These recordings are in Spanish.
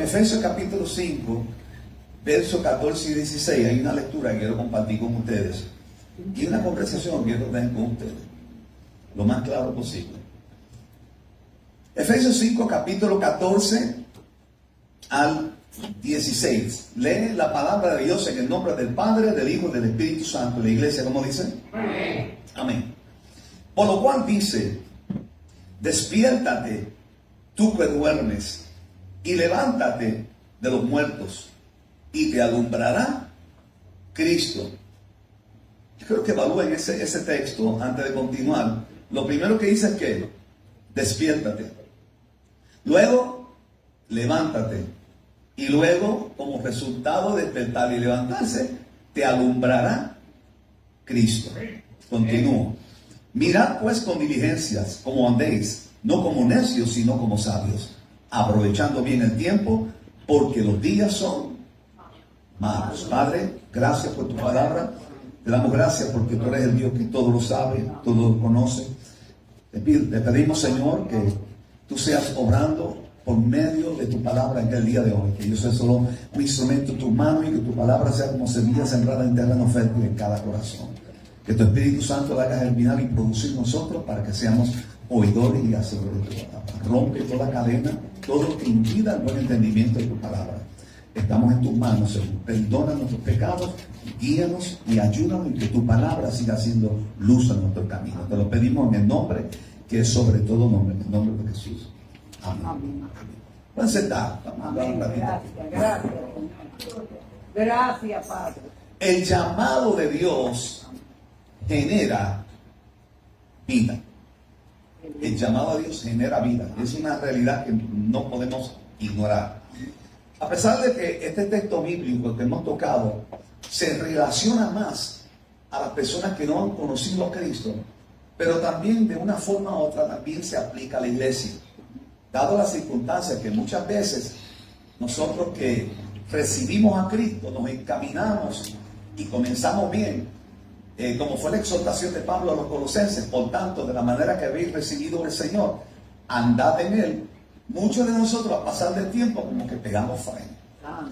Efesios capítulo 5, versos 14 y 16, hay una lectura que quiero compartir con ustedes y una conversación que quiero tener con ustedes lo más claro posible. Efesios 5, capítulo 14 al 16. Lee la palabra de Dios en el nombre del Padre, del Hijo y del Espíritu Santo. La iglesia, ¿cómo dice? Amén. Amén. Por lo cual dice: despiértate, tú que duermes, y levántate de los muertos, y te alumbrará Cristo. Yo creo que evalúen ese texto antes de continuar. Lo primero que dice es que despiértate, luego levántate, y luego, como resultado de despertar y levantarse, te alumbrará Cristo. Continúo. Mirad pues con diligencias como andéis, no como necios, sino como sabios, aprovechando bien el tiempo, porque los días son malos. Padre, gracias por tu palabra. Te damos gracias porque tú eres el Dios que todo lo sabe, todo lo conoce. Te pedimos, Señor, que tú seas obrando por medio de tu palabra en el día de hoy. Que yo sea solo un instrumento en tu mano y que tu palabra sea como semilla sembrada en terreno fértil en cada corazón. Que tu Espíritu Santo la haga germinar y producir nosotros para que seamos oidores y hacedores de tu palabra. Rompe toda cadena, todo lo que impida el buen entendimiento de tu palabra. Estamos en tus manos, Señor. Perdona nuestros pecados, guíanos y ayúdanos, y que tu palabra siga siendo luz en nuestro camino. Te lo pedimos en el nombre que es sobre todo nombre, en el nombre de Jesús. Amén. Amén. Pueden sentar. Amén. Gracias. Gracias, Padre. El llamado de Dios genera vida. El llamado a Dios genera vida. Es una realidad que no podemos ignorar. A pesar de que este texto bíblico que hemos tocado se relaciona más a las personas que no han conocido a Cristo, pero también de una forma u otra también se aplica a la iglesia. Dado las circunstancias que muchas veces nosotros que recibimos a Cristo nos encaminamos y comenzamos bien, como fue la exhortación de Pablo a los colosenses: por tanto, de la manera que habéis recibido el Señor, andad en Él. Muchos de nosotros, a pasar del tiempo, como que pegamos freno.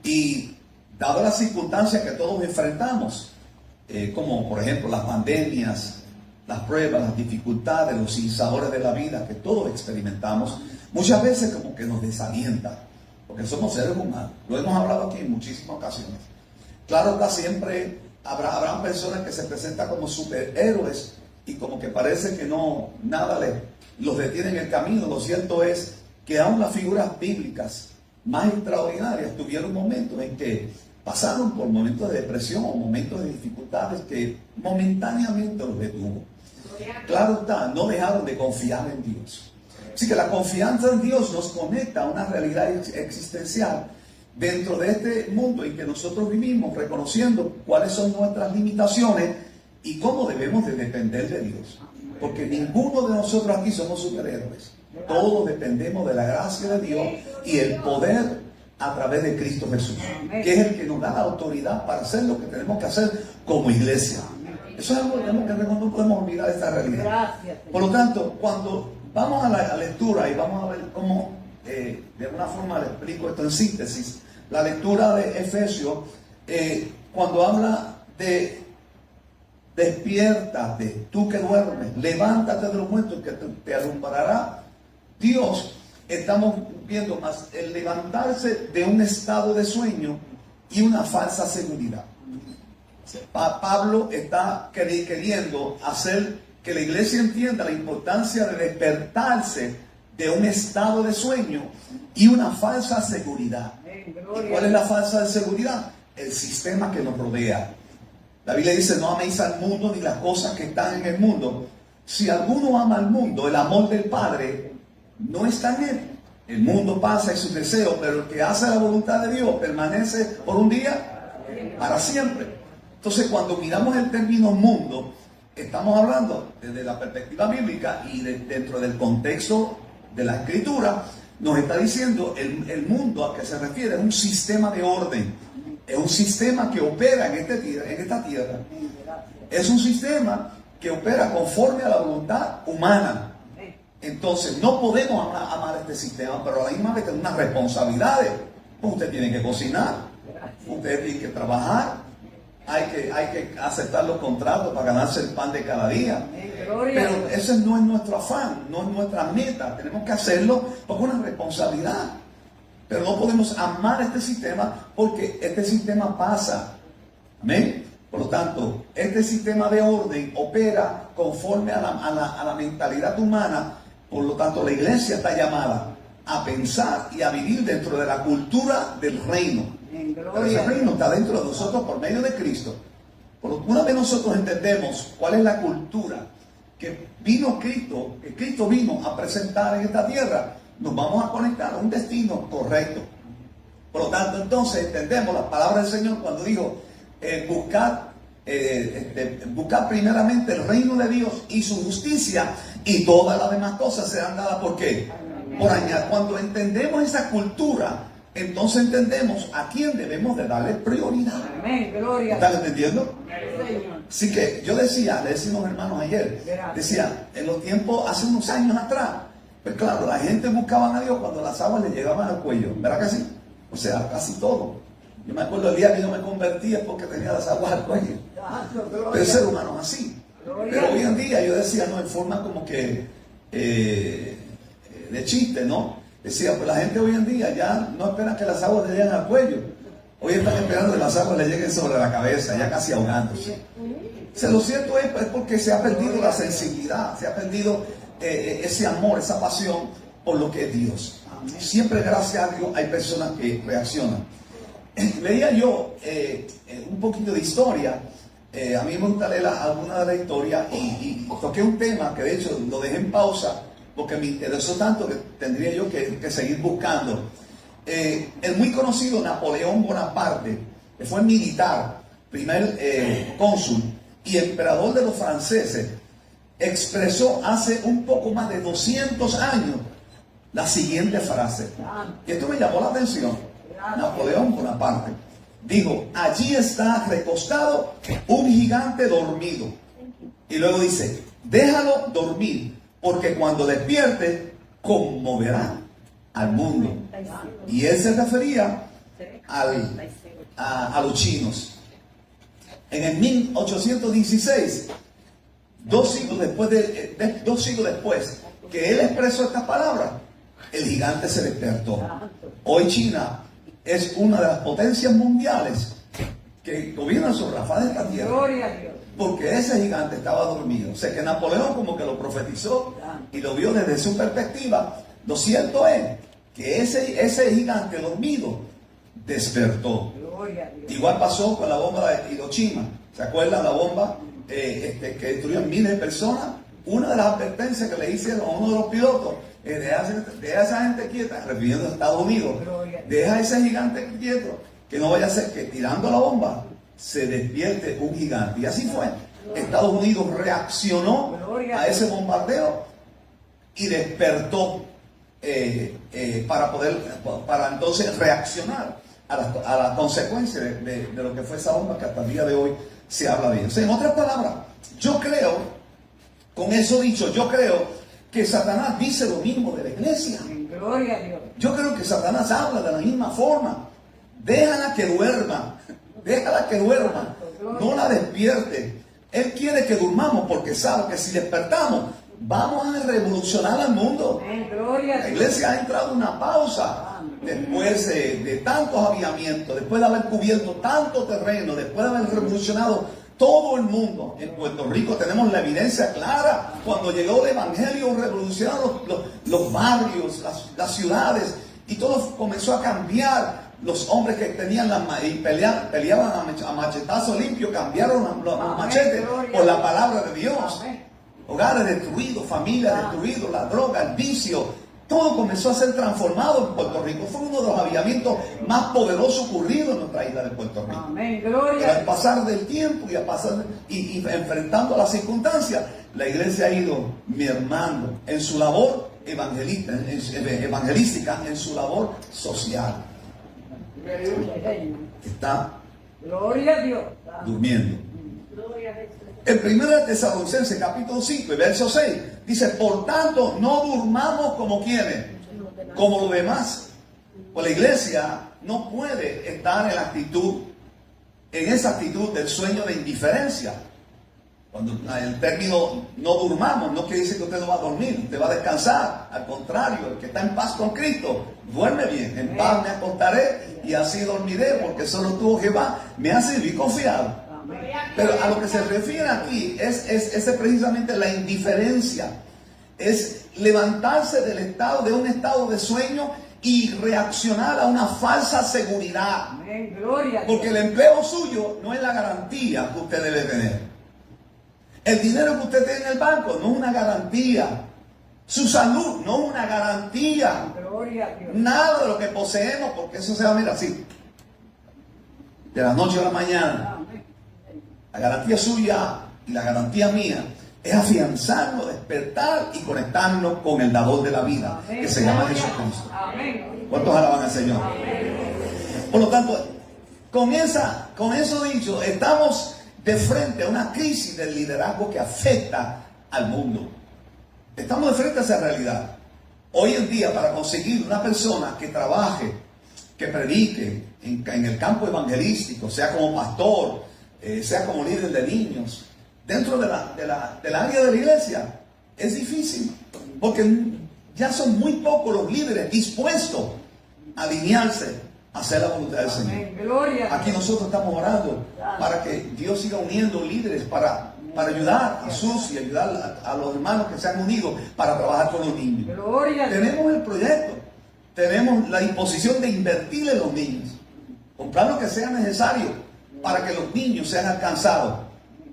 Y dado las circunstancias que todos enfrentamos, como por ejemplo las pandemias, las pruebas, las dificultades, los sinsabores de la vida que todos experimentamos, muchas veces como que nos desalienta, porque somos seres humanos. Lo hemos hablado aquí en muchísimas ocasiones. Claro está, siempre habrán personas que se presentan como superhéroes y como que parece que no, nada los detiene en el camino. Lo cierto es que aún las figuras bíblicas más extraordinarias tuvieron momentos en que pasaron por momentos de depresión o momentos de dificultades que momentáneamente los detuvo. Claro está, no dejaron de confiar en Dios. Así que la confianza en Dios nos conecta a una realidad existencial dentro de este mundo en que nosotros vivimos, reconociendo cuáles son nuestras limitaciones y cómo debemos de depender de Dios. Porque ninguno de nosotros aquí somos superhéroes. Todos dependemos de la gracia de Dios y el poder a través de Cristo Jesús, que es el que nos da la autoridad para hacer lo que tenemos que hacer como iglesia. Eso es algo que tenemos que recordar, no podemos olvidar esta realidad. Por lo tanto, cuando vamos a la lectura y vamos a ver cómo, de alguna forma le explico esto en síntesis, la lectura de Efesios, cuando habla de despiértate, tú que duermes, levántate de los muertos, que te alumbrará Dios. Estamos viendo más el levantarse de un estado de sueño y una falsa seguridad. Pablo está queriendo hacer que la iglesia entienda la importancia de despertarse de un estado de sueño y una falsa seguridad. ¿Y cuál es la falsa seguridad? El sistema que nos rodea. La Biblia dice: no améis al mundo ni las cosas que están en el mundo. Si alguno ama al mundo, el amor del Padre no está en él. El mundo pasa y sus deseos, pero el que hace la voluntad de Dios permanece por un día para siempre. Entonces, cuando miramos el término mundo, estamos hablando desde la perspectiva bíblica y dentro del contexto de la Escritura. Nos está diciendo el mundo a que se refiere es un sistema de orden, es un sistema que opera en esta tierra, es un sistema que opera conforme a la voluntad humana. Entonces, no podemos amar este sistema, pero a la misma vez tenemos unas responsabilidades. Usted tiene que cocinar, usted tiene que trabajar, hay que aceptar los contratos para ganarse el pan de cada día. Pero ese no es nuestro afán, no es nuestra meta. Tenemos que hacerlo porque es una responsabilidad. Pero no podemos amar este sistema porque este sistema pasa. Amén. Por lo tanto, este sistema de orden opera conforme a la mentalidad humana. Por lo tanto, la iglesia está llamada a pensar y a vivir dentro de la cultura del reino. Pero ese reino está dentro de nosotros por medio de Cristo. Una vez nosotros entendemos cuál es la cultura que vino Cristo, que Cristo vino a presentar en esta tierra, nos vamos a conectar a un destino correcto. Por lo tanto, entonces entendemos la palabra del Señor cuando dijo, buscar primeramente el reino de Dios y su justicia, y todas las demás cosas serán dadas. ¿Por qué? Por añadir. Cuando entendemos esa cultura, entonces entendemos a quién debemos de darle prioridad. Amén, gloria. ¿Están entendiendo? Señor. Así que yo decía, le decimos hermanos ayer, decía, en los tiempos, hace unos años atrás, pues claro, la gente buscaba a Dios cuando las aguas le llegaban al cuello, ¿verdad que sí? O sea, casi todo. Yo me acuerdo el día que yo me convertí es porque tenía las aguas al cuello. Pero el ser humano es así. Pero hoy en día yo decía, no, en forma como que de chiste, ¿no? Decía, pues la gente hoy en día ya no espera que las aguas le lleguen al cuello. Hoy están esperando que las aguas le lleguen sobre la cabeza, ya casi ahogándose. O sea, lo cierto es porque se ha perdido la sensibilidad, se ha perdido ese amor, esa pasión por lo que es Dios. Siempre, gracias a Dios, hay personas que reaccionan. Leía yo un poquito de historia. A mí me gusta leer alguna de las historias y toqué un tema que de hecho lo dejé en pausa porque me interesó tanto que tendría yo que seguir buscando. El muy conocido Napoleón Bonaparte, que fue militar, primer cónsul y emperador de los franceses, expresó hace un poco más de 200 años la siguiente frase. Y esto me llamó la atención. Napoleón Bonaparte dijo, allí está recostado un gigante dormido. Y luego dice, déjalo dormir, porque cuando despierte, conmoverá al mundo. Y él se refería a los chinos. En el 1816, dos siglos después que él expresó estas palabras, el gigante se despertó. Hoy China es una de las potencias mundiales que gobiernan sobre la faz de esta tierra. Gloria a Dios. Porque ese gigante estaba dormido. O sea que Napoleón como que lo profetizó y lo vio desde su perspectiva. Lo cierto es que ese gigante dormido despertó. Gloria a Dios. Igual pasó con la bomba de Hiroshima. ¿Se acuerdan la bomba que destruyó miles de personas? Una de las advertencias que le hicieron a uno de los pilotos es deja a esa gente quieta, refiriendo a Estados Unidos. Deja a ese gigante quieto, que no vaya a ser que tirando la bomba se despierte un gigante. Y así fue. Estados Unidos reaccionó a ese bombardeo y despertó para entonces reaccionar a las consecuencias de lo que fue esa bomba, que hasta el día de hoy se habla de ello. O sea, en otras palabras, yo creo, con eso dicho, yo creo que Satanás dice lo mismo de la iglesia. Gloria a Dios. Yo creo que Satanás habla de la misma forma. Déjala que duerma. Déjala que duerma. No la despierte. Él quiere que durmamos porque sabe que si despertamos vamos a revolucionar al mundo. La iglesia ha entrado en una pausa después de tantos avivamientos, después de haber cubierto tanto terreno, después de haber revolucionado todo el mundo. En Puerto Rico tenemos la evidencia clara. Cuando llegó el evangelio, revolucionaron los barrios, las ciudades, y todo comenzó a cambiar. Los hombres que tenían y peleaban a machetazo limpio, cambiaron los machetes por la palabra de Dios. Hogares destruidos, familias destruidas, la droga, el vicio, todo comenzó a ser transformado en Puerto Rico. Fue uno de los avivamientos más poderosos ocurridos en nuestra isla de Puerto Rico. Amén, Pero gloria. al pasar del tiempo y enfrentando las circunstancias, la iglesia ha ido mermando en su labor evangelística, en su labor social. Está Gloria a Dios. durmiendo. En 1 Tesalonicenses capítulo 5 y verso 6 dice, por tanto, no durmamos como quienes, como los demás. Pues la iglesia no puede estar en esa actitud del sueño de indiferencia. Cuando el término no durmamos no quiere decir que usted no va a dormir, usted va a descansar. Al contrario, el que está en paz con Cristo duerme bien. En paz me acostaré y así dormiré, porque solo tú, Jehová, me has servido confiado. Pero a lo que se refiere aquí es precisamente la indiferencia. Es levantarse de un estado de sueño y reaccionar a una falsa seguridad. Amén. Gloria a Dios. Porque el empleo suyo no es la garantía que usted debe tener. El dinero que usted tiene en el banco no es una garantía. Su salud no es una garantía. Gloria a Dios. Nada de lo que poseemos, porque eso se va a mirar así. De la noche a la mañana. Amén. La garantía suya y la garantía mía es afianzarnos, despertar y conectarnos con el dador de la vida, Amén. que se llama Jesucristo. Amén. ¿Cuántos alaban al Señor? Amén. Por lo tanto, con eso dicho, estamos de frente a una crisis del liderazgo que afecta al mundo. Estamos de frente a esa realidad. Hoy en día, para conseguir una persona que trabaje, que predique en el campo evangelístico, sea como pastor, sea como líder de niños, dentro del área de la iglesia, es difícil, porque ya son muy pocos los líderes dispuestos a alinearse a hacer la voluntad del Señor. Amén. Gloria a Aquí Dios. nosotros estamos orando para que Dios siga uniendo líderes para ayudar a sus y ayudar a los hermanos que se han unido para trabajar con los niños. Gloria a Dios. Tenemos el proyecto, tenemos la disposición de invertir en los niños, comprar lo que sea necesario para que los niños sean alcanzados.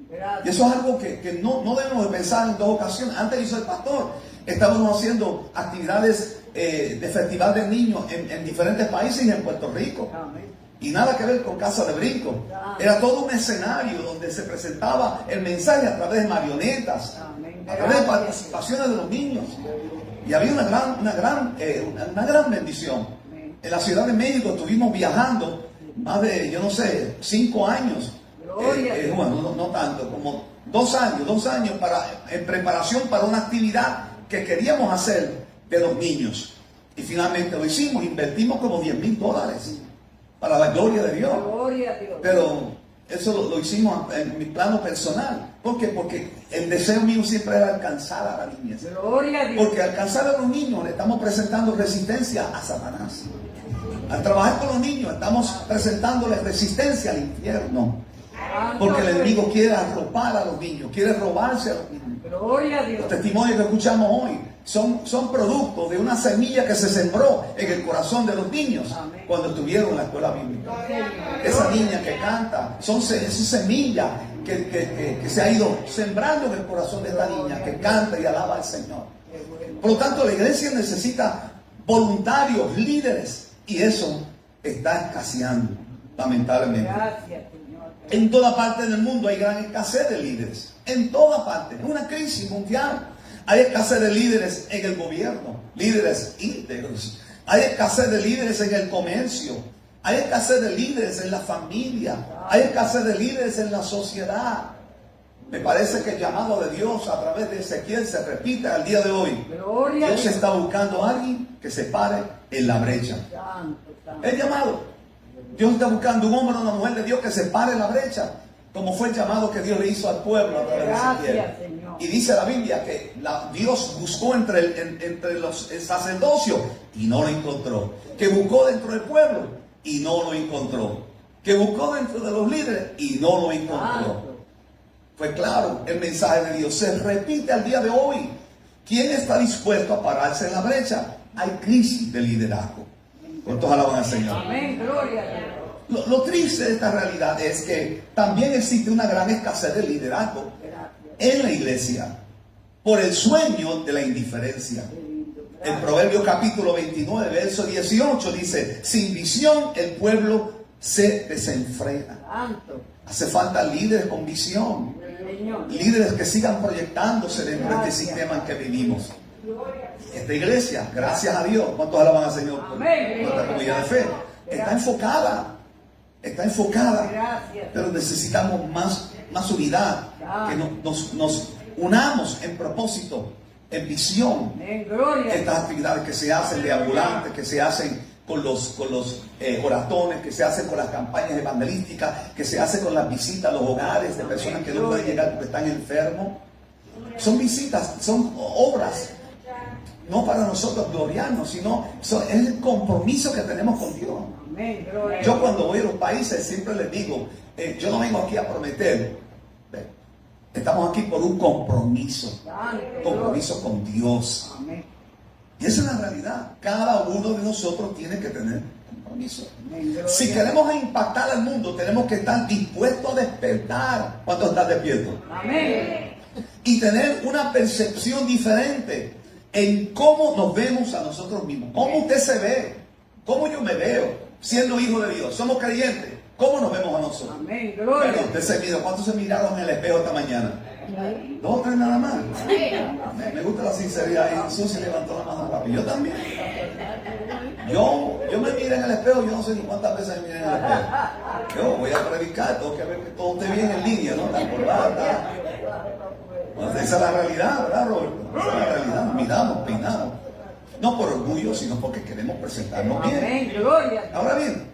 Y Gracias. eso es algo que no debemos de pensar en dos ocasiones. Antes yo soy pastor, estábamos haciendo actividades de festival de niños en diferentes países y en Puerto Rico. Amén. Y nada que ver con Casa de Brinco. Era todo un escenario donde se presentaba el mensaje a través de marionetas, Amén. a través de participaciones de los niños. Y había una gran bendición. En la Ciudad de México estuvimos viajando más de, 5 años. Gloria a Dios. Bueno, no tanto, como 2 años en preparación para una actividad que queríamos hacer de los niños. Y finalmente lo hicimos, invertimos como $10,000 para la gloria de Dios. Gloria a Dios. Pero eso lo hicimos en mi plano personal. ¿Por qué? Porque el deseo mío siempre era alcanzar a la niñez. Gloria a Dios. Porque al alcanzar a los niños le estamos presentando resistencia a Satanás. Al trabajar con los niños estamos presentándoles resistencia al infierno. Porque el enemigo quiere arropar a los niños, quiere robarse a los niños. Gloria a Dios. Los testimonios que escuchamos hoy son producto de una semilla que se sembró en el corazón de los niños Amén. cuando estuvieron en la escuela bíblica. Esa niña que canta, esa semilla que se ha ido sembrando en el corazón de esta niña que canta y alaba al Señor. Por lo tanto, la iglesia necesita voluntarios, líderes, y eso está escaseando, lamentablemente. Gracias, Señor. En toda parte del mundo hay gran escasez de líderes. En toda parte. Es una crisis mundial. Hay escasez de líderes en el gobierno. Líderes íntegros. Hay escasez de líderes en el comercio. Hay escasez de líderes en la familia. Hay escasez de líderes en la sociedad. Me parece que el llamado de Dios a través de Ezequiel se repite al día de hoy. Gloria a Dios Dios. está buscando a alguien que se pare en la brecha. Santo, santo. El llamado. Dios está buscando un hombre o una mujer de Dios que se pare en la brecha, como fue el llamado que Dios le hizo al pueblo a través de Ezequiel. Gracias, Señor. Y dice la Biblia que Dios buscó entre el sacerdocio y no lo encontró. Que buscó dentro del pueblo y no lo encontró. Que buscó dentro de los líderes y no lo encontró. Santo. Fue claro, el mensaje de Dios se repite al día de hoy. ¿Quién está dispuesto a pararse en la brecha? Hay crisis de liderazgo. ¿Cuántos alaban al Señor? Amén. Gloria a Dios. Lo triste de esta realidad es que también existe una gran escasez de liderazgo Gracias. en la iglesia por el sueño de la indiferencia. El Proverbio capítulo 29, verso 18 dice, sin visión el pueblo se desenfrena. Santo. Hace falta líderes con visión, Señor. líderes que sigan proyectándose dentro de este sistema en que vivimos. Esta iglesia, gracias a Dios, ¿cuántos alaban al Señor por Amén. nuestra comunidad de fe? Está enfocada, Gracias. pero necesitamos más más unidad, que nos unamos en propósito, en visión. Amén. Gloria. Estas actividades que se hacen de ambulantes, que se hacen con los oratones, que se hacen con las campañas evangelísticas, que se hacen con las visitas a los hogares de personas que no pueden llegar porque están enfermos. Son visitas, son obras, no para nosotros gloriarnos, sino es el compromiso que tenemos con Dios. Amén. Gloria. Yo cuando voy a los países siempre les digo, yo no vengo aquí a prometer, estamos aquí por un compromiso con Dios. Amén. Y esa es la realidad. Cada uno de nosotros tiene que tener compromiso. Amén. Gloria. Si queremos impactar al mundo, tenemos que estar dispuestos a despertar. ¿Cuántos están despiertos? Amén. Y tener una percepción diferente en cómo nos vemos a nosotros mismos. ¿Cómo usted se ve? ¿Cómo yo me veo siendo hijo de Dios? ¿Somos creyentes? ¿Cómo nos vemos a nosotros? Amén. Gloria. Bueno, usted se mira. ¿Cuántos se miraron en el espejo esta mañana? 2 o 3 nada más. Me gusta la sinceridad. Y Susi levantó la mano rápido. Yo también. Yo me miré en el espejo. Yo no sé ni cuántas veces me miré en el espejo. Yo voy a predicar. Tengo que ver que todo esté bien en línea, ¿no? La corbata. Bueno, esa es la realidad, ¿verdad, Roberto? Esa es la realidad. Miramos, peinamos. No por orgullo, sino porque queremos presentarnos bien. Amén. Gloria. Ahora bien,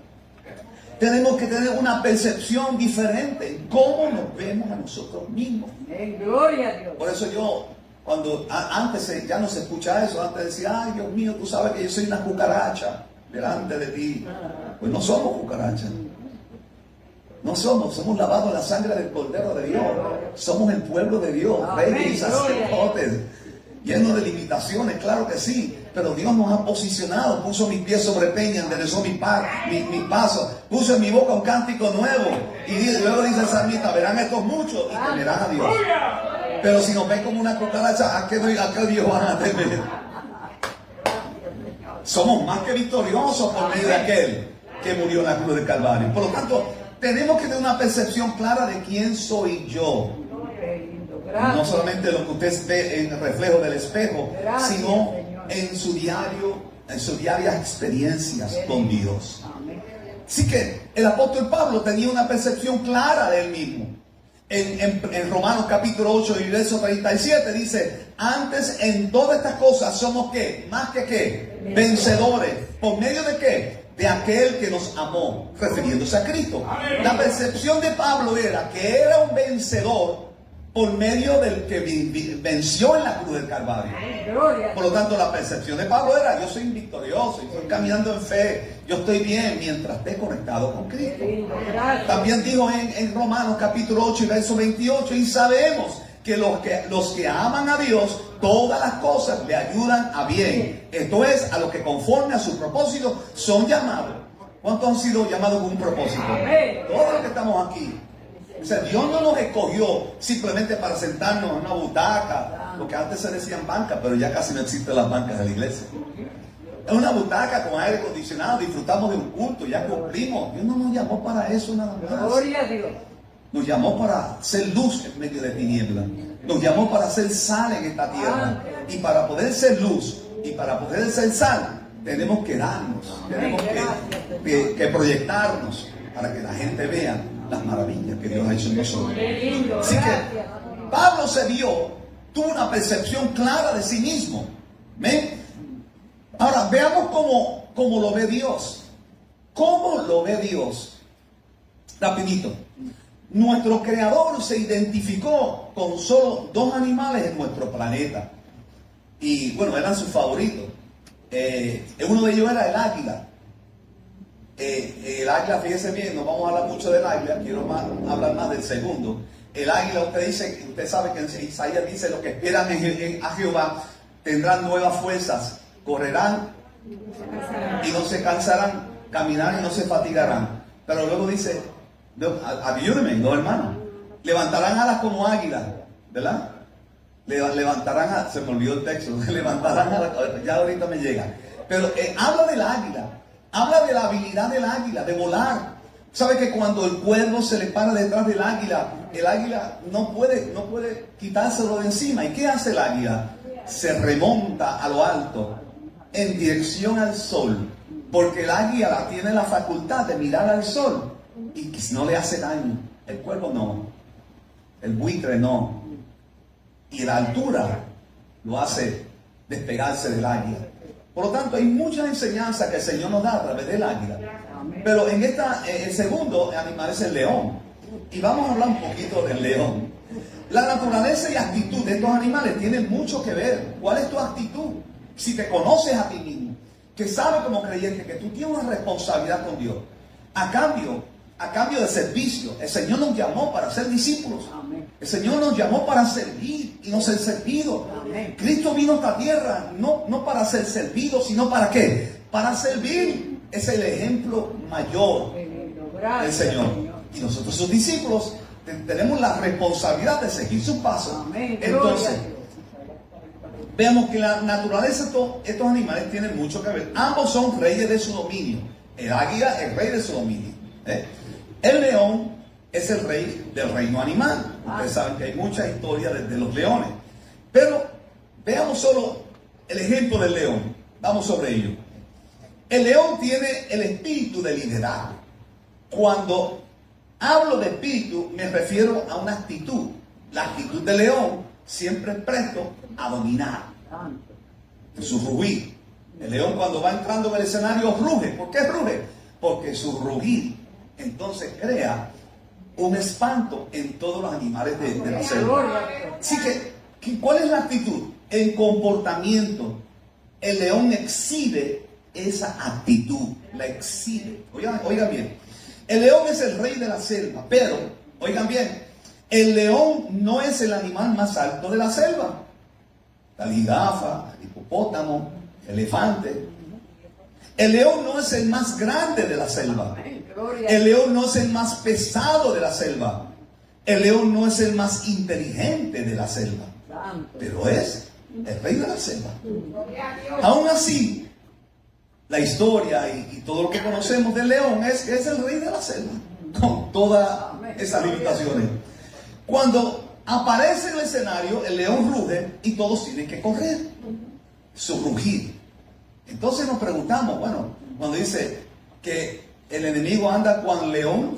tenemos que tener una percepción diferente en cómo nos vemos a nosotros mismos. Amén. Gloria a Dios. Por eso yo, cuando antes ya no se escucha eso, antes decía, ay Dios mío, tú sabes que yo soy una cucaracha delante de ti. Pues no somos cucarachas. No somos lavados en la sangre del Cordero de Dios. Somos el pueblo de Dios, reyes y sacerdotes, llenos de limitaciones, claro que sí. Pero Dios nos ha posicionado, puso mis pies sobre peña, enderezó mi paso, puso en mi boca un cántico nuevo. Y luego dice el salmista, verán estos muchos y temerán a Dios. Pero si nos ven como una cucaracha, ¿a qué Dios van a temer? Somos más que victoriosos por medio de aquel que murió en la cruz del Calvario. Por lo tanto, tenemos que tener una percepción clara de quién soy yo. Gracias. No solamente lo que usted ve en el reflejo del espejo, Gracias, sino Señor. en sus diarias experiencias con Dios. Amén. Así que el apóstol Pablo tenía una percepción clara de él mismo. En Romanos capítulo 8 y verso 37 dice, antes en todas estas cosas somos ¿qué? Más que ¿qué? Vencedores. ¿Por medio de qué? De aquel que nos amó, refiriéndose a Cristo. Amén. La percepción de Pablo era que era un vencedor por medio del que venció en la cruz del Calvario. Gloria. Por lo tanto, la percepción de Pablo era, yo soy victorioso, yo estoy caminando en fe, yo estoy bien mientras esté conectado con Cristo. Lindo. Gracias. También dijo en Romanos capítulo 8 y verso 28, y sabemos que los que aman a Dios, todas las cosas le ayudan a bien. Esto es, a los que conforme a su propósito son llamados. ¿Cuántos han sido llamados con un propósito? Amén. Todos los que estamos aquí. O sea, Dios no nos escogió simplemente para sentarnos en una butaca, lo que antes se decían bancas, pero ya casi no existen las bancas de la iglesia. Es una butaca con aire acondicionado, disfrutamos de un culto, ya cumplimos. Dios no nos llamó para eso nada más. Gloria a Dios. Nos llamó para ser luz en medio de tinieblas. Nos llamó para ser sal en esta tierra. Y para poder ser luz y para poder ser sal, tenemos que darnos, tenemos que proyectarnos para que la gente vea las maravillas que Dios ha hecho en nosotros. Qué lindo. Así Gracias. que Pablo tuvo una percepción clara de sí mismo. ¿Ven? Ahora veamos cómo lo ve Dios. ¿Cómo lo ve Dios? Rapidito. Nuestro creador se identificó con solo 2 animales en nuestro planeta. Y bueno, eran sus favoritos. Uno de ellos era el águila. El águila, fíjese bien, no vamos a hablar mucho del águila, quiero hablar más del segundo. El águila, usted sabe que en Isaías dice, los que esperan a Jehová tendrán nuevas fuerzas, correrán y no se cansarán, caminarán y no se fatigarán. Pero luego dice, ayúdenme, no hermano, levantarán alas como águila, ¿verdad? Levantarán, se me olvidó el texto, levantarán alas, ya ahorita me llega. Pero habla del águila. Habla de la habilidad del águila, de volar. ¿Sabe que cuando el cuervo se le para detrás del águila, el águila no puede quitárselo de encima? ¿Y qué hace el águila? Se remonta a lo alto, en dirección al sol. Porque el águila tiene la facultad de mirar al sol y que no le hace daño. El cuervo no. el buitre no. Y la altura lo hace despegarse del águila. Por lo tanto, hay muchas enseñanzas que el Señor nos da a través del águila. Pero en el segundo animal es el león. Y vamos a hablar un poquito del león. La naturaleza y actitud de estos animales tienen mucho que ver. ¿Cuál es tu actitud? Si te conoces a ti mismo, que sabes como creyente que tú tienes una responsabilidad con Dios. A cambio de servicio. El Señor nos llamó para ser discípulos. El Señor nos llamó para servir y no ser servidos. Cristo vino a esta tierra no para ser servido, sino para ¿qué? Para servir. Es el ejemplo mayor del Señor. Y nosotros, sus discípulos, tenemos la responsabilidad de seguir sus pasos. Entonces, veamos que la naturaleza de estos animales tiene mucho que ver. Ambos son reyes de su dominio. El águila es rey de su dominio. El león es el rey del reino animal. Ustedes saben que hay muchas historias de los leones. Pero veamos solo el ejemplo del león. Vamos sobre ello. El león tiene el espíritu de liderazgo. Cuando hablo de espíritu, me refiero a una actitud. La actitud del león siempre es presto a dominar. En su rugir. El león, cuando va entrando en el escenario, ruge. ¿Por qué ruge? Porque su rugir entonces crea un espanto en todos los animales de la selva. Así que, ¿cuál es la actitud? El comportamiento. El león exhibe esa actitud. La exhibe. Oigan bien. El león es el rey de la selva, pero, oigan bien, el león no es el animal más alto de la selva. La jirafa, el hipopótamo, el elefante. El león no es el más grande de la selva. El león no es el más pesado de la selva. El león no es el más inteligente de la selva. Pero es el rey de la selva. Aún así, la historia y todo lo que conocemos del león es el rey de la selva, con todas esas limitaciones. Cuando aparece en el escenario, el león ruge y todos tienen que correr. Su rugir. Entonces nos preguntamos, bueno, cuando dice que el enemigo anda cual león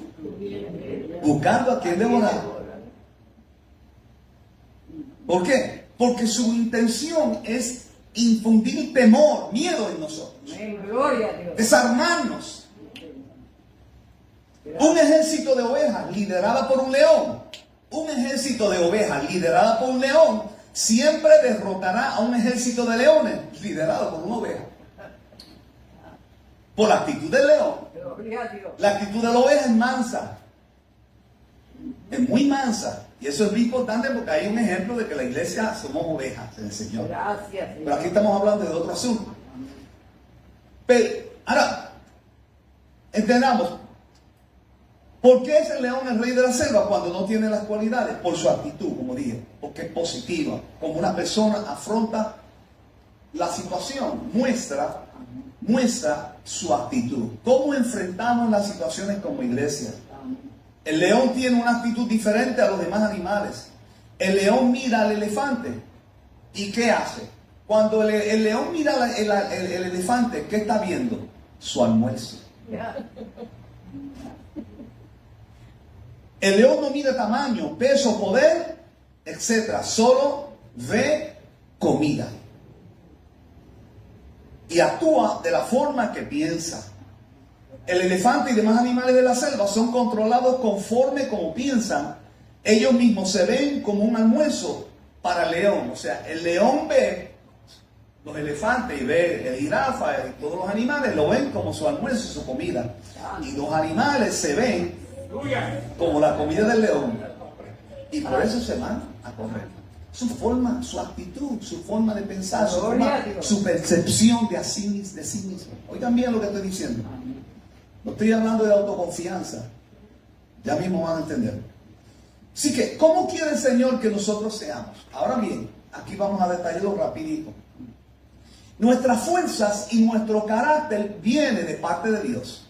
buscando a quien devorar. ¿Por qué? Porque su intención es infundir temor, miedo en nosotros. Desarmarnos. Un ejército de ovejas liderada por un león. Un ejército de ovejas liderada por un león siempre derrotará a un ejército de leones liderado por una oveja. Por la actitud del león. La actitud de la oveja es mansa. Es muy mansa. Y eso es muy importante porque hay un ejemplo de que la iglesia somos ovejas en el Señor. Pero aquí estamos hablando de otro asunto. Pero ahora, entendamos, ¿por qué es el león el rey de la selva cuando no tiene las cualidades? Por su actitud, como dije, porque es positiva. Como una persona afronta la situación, muestra su actitud. ¿Cómo enfrentamos las situaciones como iglesia? El león tiene una actitud diferente a los demás animales. El león mira al elefante. ¿Y qué hace? Cuando el león mira el elefante, ¿qué está viendo? Su almuerzo. El león no mira tamaño, peso, poder, etc. Solo ve comida. Y actúa de la forma que piensa. El elefante y demás animales de la selva son controlados conforme como piensan. Ellos mismos se ven como un almuerzo para el león. O sea, el león ve los elefantes y ve el jirafa y todos los animales lo ven como su almuerzo, su comida. Y los animales se ven como la comida del león. Y por eso se van a correr. Su forma, su actitud, su forma de pensar, su percepción de sí mismo. Oigan bien lo que estoy diciendo. No estoy hablando de autoconfianza. Ya mismo van a entender. Así que, ¿cómo quiere el Señor que nosotros seamos? Ahora bien, aquí vamos a detallarlo rapidito. Nuestras fuerzas y nuestro carácter viene de parte de Dios.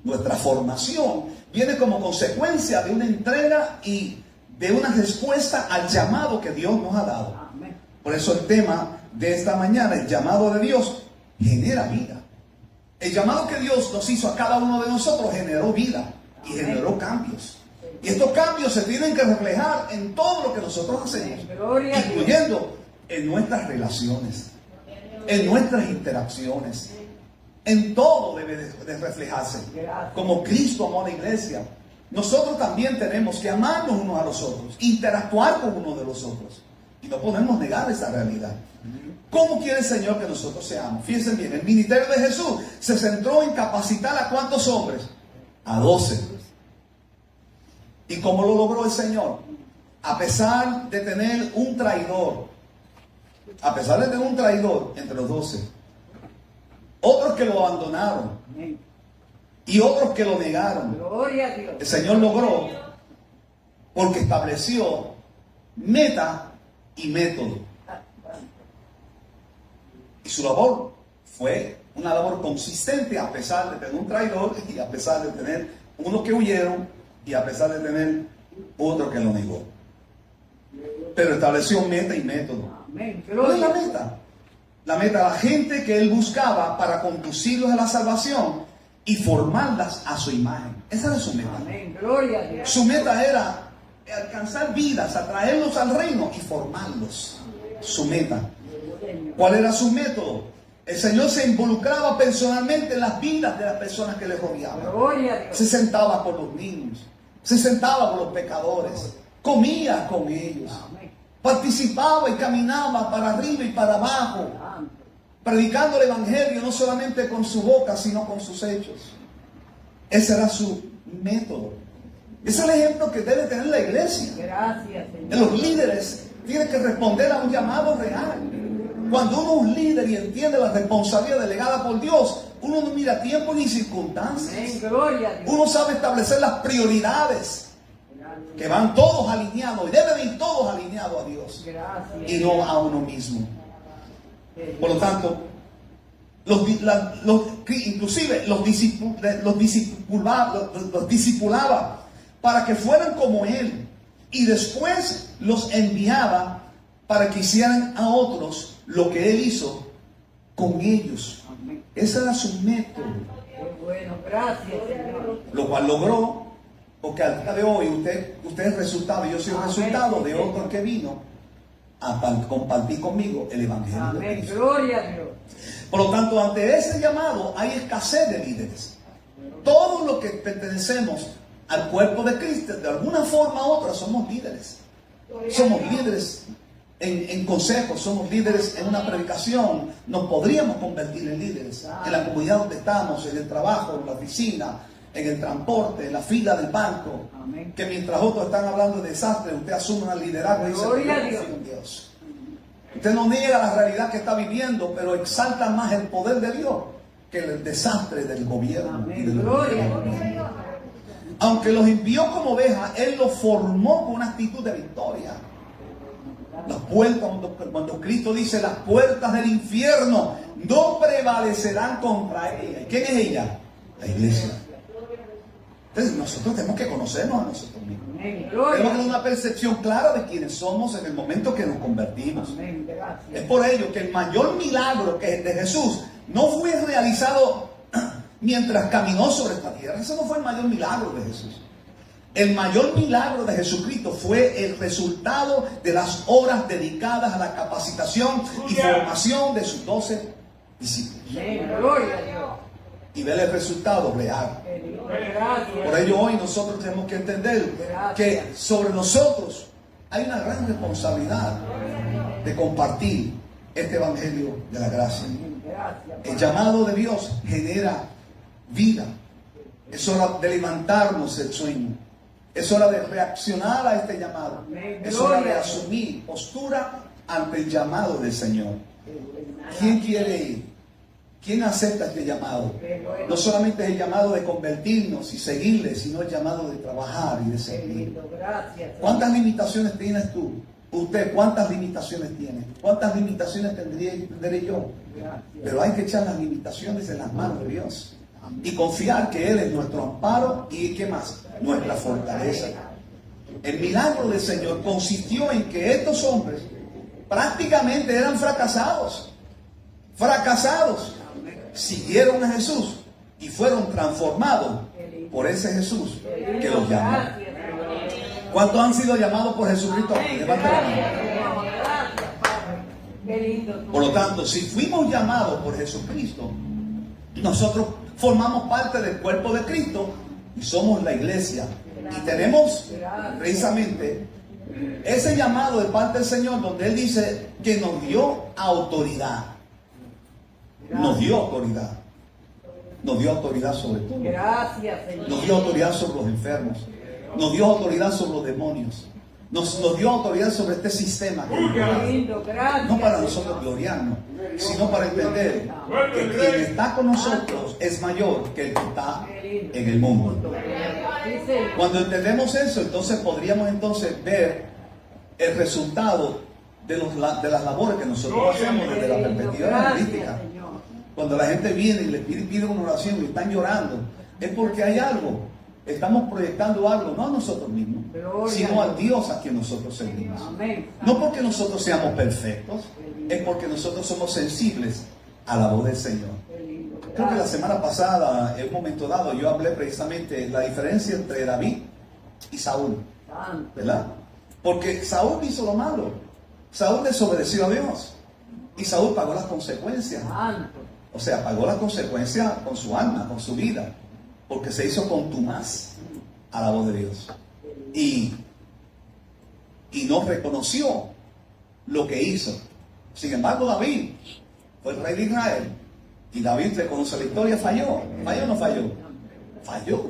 Nuestra formación viene como consecuencia de una entrega y de una respuesta al llamado que Dios nos ha dado. Por eso el tema de esta mañana, el llamado de Dios, genera vida. El llamado que Dios nos hizo a cada uno de nosotros generó vida y generó cambios. Y estos cambios se tienen que reflejar en todo lo que nosotros hacemos, Gloria a Dios. incluyendo en nuestras relaciones, en nuestras interacciones. En todo debe de reflejarse. Gracias. Como Cristo amó a la iglesia, nosotros también tenemos que amarnos unos a los otros, interactuar con uno de los otros. Y no podemos negar esa realidad. ¿Cómo quiere el Señor que nosotros seamos? Fíjense bien, el ministerio de Jesús se centró en capacitar a ¿cuántos hombres? A 12. ¿Y cómo lo logró el Señor? A pesar de tener un traidor, entre los 12, otros que lo abandonaron Amén. y otros que lo negaron, Gloria a Dios. el Señor logró porque estableció meta y método. Y su labor fue una labor consistente a pesar de tener un traidor y a pesar de tener unos que huyeron y a pesar de tener otro que lo negó. Pero estableció meta y método. Amén. ¿Cuál es la Gloria. meta? La meta, la gente que él buscaba para conducirlos a la salvación y formarlas a su imagen. Esa era su meta. Amén. Gloria a Dios. Su meta era alcanzar vidas, atraerlos al reino y formarlos. Su meta. ¿Cuál era su método? El Señor se involucraba personalmente en las vidas de las personas que le rodeaban. Gloria a Dios. Se sentaba con los niños, se sentaba con los pecadores, comía con ellos, Amén. participaba y caminaba para arriba y para abajo, Santo. predicando el Evangelio no solamente con su boca, sino con sus hechos. Ese era su método. Ese es el ejemplo que debe tener la iglesia. Gracias, De Señor. los líderes tienen que responder a un llamado real. Cuando uno es un líder y entiende la responsabilidad delegada por Dios, uno no mira tiempo ni circunstancias. Amén. Gloria a Dios. Uno sabe establecer las prioridades que van todos alineados y deben ir todos alineados a Dios Gracias. y no a uno mismo. Por lo tanto, inclusive los discipulaba para que fueran como Él y después los enviaba para que hicieran a otros lo que Él hizo con ellos. Amén. Ese era su método, Qué bueno. Gracias, Señor. lo cual logró, porque al día de hoy usted es resultado, yo soy el Amén, resultado de sí, otro Señor. que vino a compartir conmigo el Evangelio de Amén. Cristo. Gloria a Dios. Por lo tanto, ante ese llamado hay escasez de líderes. Todos los que pertenecemos al cuerpo de Cristo, de alguna forma u otra, somos líderes. Somos líderes en consejos, somos líderes en una predicación. Nos podríamos convertir en líderes en la comunidad donde estamos, en el trabajo, en la oficina, en el transporte, en la fila del banco. Amén. Que mientras otros están hablando de desastre, usted asume un liderazgo y dice: Gloria a "Yo Dios". confío en Dios. Usted no niega la realidad que está viviendo, pero exalta más el poder de Dios que el desastre del gobierno y Amén. de los Gloria a gobiernos. Dios. Aunque los envió como ovejas, Él los formó con una actitud de victoria. Las puertas, cuando Cristo dice: las puertas del infierno no prevalecerán contra ella. ¿Quién es ella? La iglesia. Entonces nosotros tenemos que conocernos a nosotros mismos. Amén. Tenemos que Gloria. tener una percepción clara de quiénes somos en el momento que nos convertimos. Amén. Es Gracias. por ello que el mayor milagro que de Jesús no fue realizado mientras caminó sobre esta tierra. Ese no fue el mayor milagro de Jesús. El mayor milagro de Jesucristo fue el resultado de las horas dedicadas a la capacitación y formación de sus 12 discípulos. Amén. Gloria a Dios. Y ver el resultado real. Gracias. Por ello hoy nosotros tenemos que entender que sobre nosotros hay una gran responsabilidad de compartir este evangelio de la gracia. Gracias. El llamado de Dios genera vida. Es hora de levantarnos del sueño. Es hora de reaccionar a este llamado. Es hora de asumir postura ante el llamado del Señor. ¿Quién quiere ir? ¿Quién acepta este llamado? No solamente es el llamado de convertirnos y seguirle, sino el llamado de trabajar y de servir. Gracias. ¿Cuántas limitaciones tienes tú? Usted, ¿cuántas limitaciones tiene? ¿Cuántas limitaciones tendré yo? Pero hay que echar las limitaciones en las manos de Dios y confiar que Él es nuestro amparo y ¿qué más? Nuestra fortaleza. El milagro del Señor consistió en que estos hombres prácticamente eran fracasados. Siguieron a Jesús y fueron transformados por ese Jesús que los llamó. ¿Cuántos han sido llamados por Jesucristo? Levante la mano. Gracias, Padre. Qué lindo tú. Por lo tanto, si fuimos llamados por Jesucristo, nosotros formamos parte del cuerpo de Cristo y somos la iglesia. Y tenemos precisamente ese llamado de parte del Señor donde Él dice que nos dio autoridad. Nos dio autoridad. Nos dio autoridad sobre todo. Gracias, Señor. Nos dio autoridad sobre los enfermos. Nos dio autoridad sobre los demonios. Nos dio autoridad sobre este sistema. Qué lindo, gracias. No para nosotros gloriarnos, sino para entender que quien está con nosotros es mayor que el que está en el mundo. Sí, Señor. Cuando entendemos eso, entonces podríamos entonces ver el resultado de las labores que nosotros hacemos desde la perspectiva evangelística. Gracias, Señor. Cuando la gente viene y le pide una oración y están llorando, es porque hay algo. Estamos proyectando algo, no a nosotros mismos, sino a Dios a quien nosotros servimos. Amén. No porque nosotros seamos perfectos, es porque nosotros somos sensibles a la voz del Señor. Qué lindo. Creo que la semana pasada, en un momento dado, yo hablé precisamente de la diferencia entre David y Saúl, Santo. ¿verdad? Porque Saúl hizo lo malo. Saúl desobedeció a Dios. Y Saúl pagó las consecuencias. Santo. O sea, pagó las consecuencias con su alma, con su vida. Porque se hizo contumaz a la voz de Dios. Y no reconoció lo que hizo. Sin embargo, David fue el rey de Israel. Y David, reconoce la historia, falló. ¿Falló o no falló? Falló.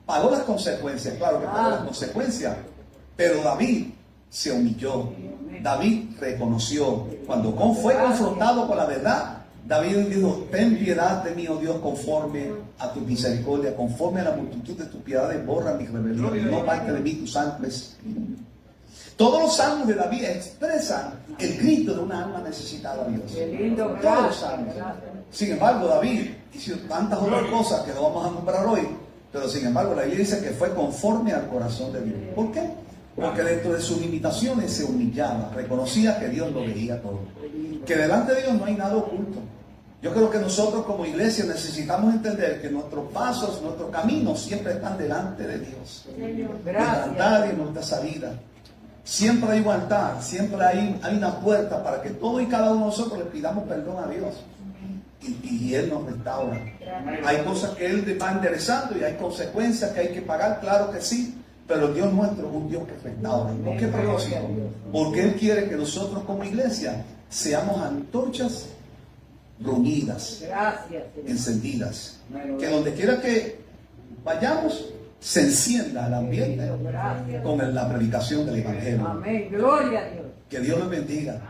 Pagó las consecuencias, claro que pagó las consecuencias. Pero David se humilló. David reconoció. Cuando fue confrontado con la verdad, David dijo: ten piedad de mí, oh Dios, conforme a tu misericordia, conforme a la multitud de tus piedades, borra mis rebeliones, no parte de mí tu sangre. Todos los salmos de David expresan el grito de una alma necesitada a Dios. Qué lindo, Todos los gracias. salmos. Sin embargo, David hizo tantas otras cosas que no vamos a nombrar hoy, pero sin embargo la Biblia dice que fue conforme al corazón de Dios. ¿Por qué? Porque dentro de sus limitaciones se humillaba, reconocía que Dios lo veía todo, que delante de Dios no hay nada oculto. Yo creo que nosotros como iglesia necesitamos entender que nuestros pasos, nuestros caminos siempre están delante de Dios. Nuestra entrada y nuestra salida. Siempre hay igualdad, siempre hay una puerta para que todos y cada uno de nosotros le pidamos perdón a Dios. Y Él nos restaura. Hay cosas que Él va enderezando y hay consecuencias que hay que pagar, claro que sí. Pero el Dios nuestro es un Dios que restaura. ¿Por qué propósito? Porque Él quiere que nosotros como iglesia seamos antorchas reunidas, Gracias, Señor. encendidas. Que donde quiera que vayamos, se encienda el ambiente Gracias. con la predicación del Evangelio. Amén. Gloria a Dios. Que Dios les bendiga.